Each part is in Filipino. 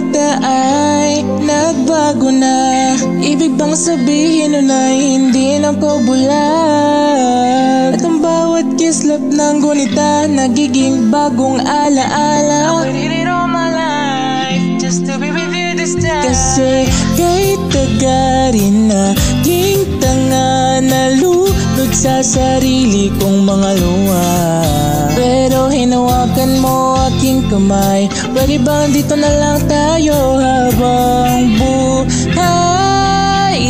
nakita ay nagbago na. Ibig bang sabihin nun ay hindi na ko bulag? At ang bawat kislap ng gunita nagiging bagong alaala. I waited all my life just to be with you this time. Kasi kahit taga rin naging tanga, nalulod sa sarili kong mga luha. Pero hinawakan mo aking kamay, pwede bang dito na lang tayo habang buhay?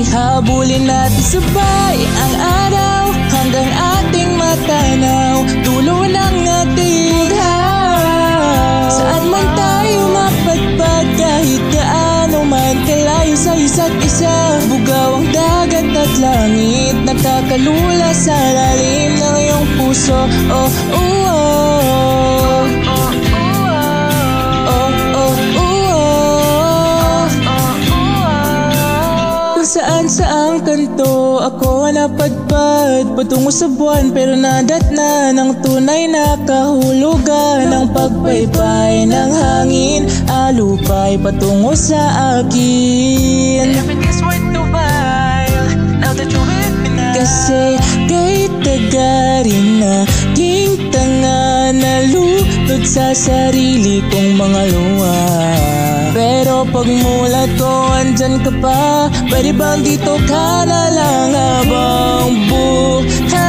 Habulin natin sabay ang araw hanggang ating matanaw dulo ng ating buhay. Saan man tayo mapadpad, kahit gaano man kalayo sa isa't isa. Bugaw ang dagat at langit, nakakalula sa lalim ng iyong puso. Oh, oh, oh. Saan kanto ako napadpad patungo sa buwan, pero nadatna ng tunay na kahulugan ng pagpaypay ng hangin, alupay patungo sa akin. Everything's worth the while now that you're with me now. Kasi kahit taga rin naging tanga, nalulod sa sarili kong mga luha. Pero pag mulat ko andyan ka pa, pwede bang dito ka na lang habang buhay?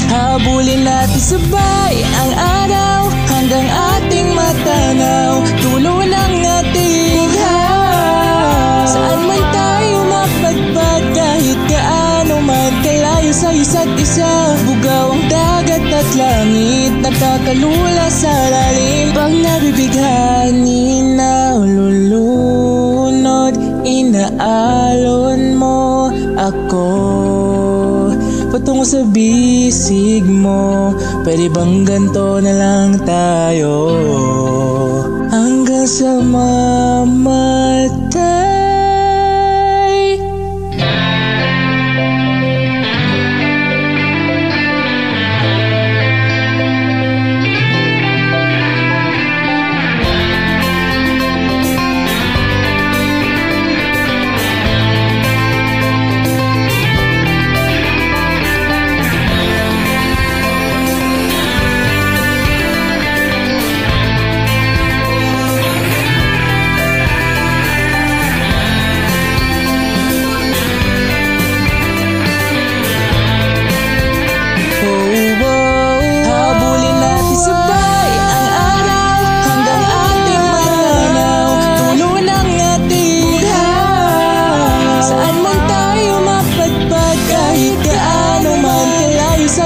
Habulin natin sabay ang araw hanggang ating matanaw dulo ng ating buhay. Saan man tayo mapadpad, kahit gaano man kalayo sa isa't isa. Bugaw ang dagat at langit, nakakalula sa lalim. Pag nabibighani na lulunod, inaalon mo ako patungo sa bisig mo. Pwede bang ganto na lang tayo hanggang sa mamatay?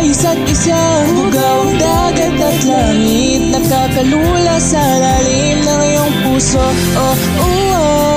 Isa't isa, bugaw ang dagat at langit, nakakalula sa lalim ng iyong puso. Oh, oh, oh.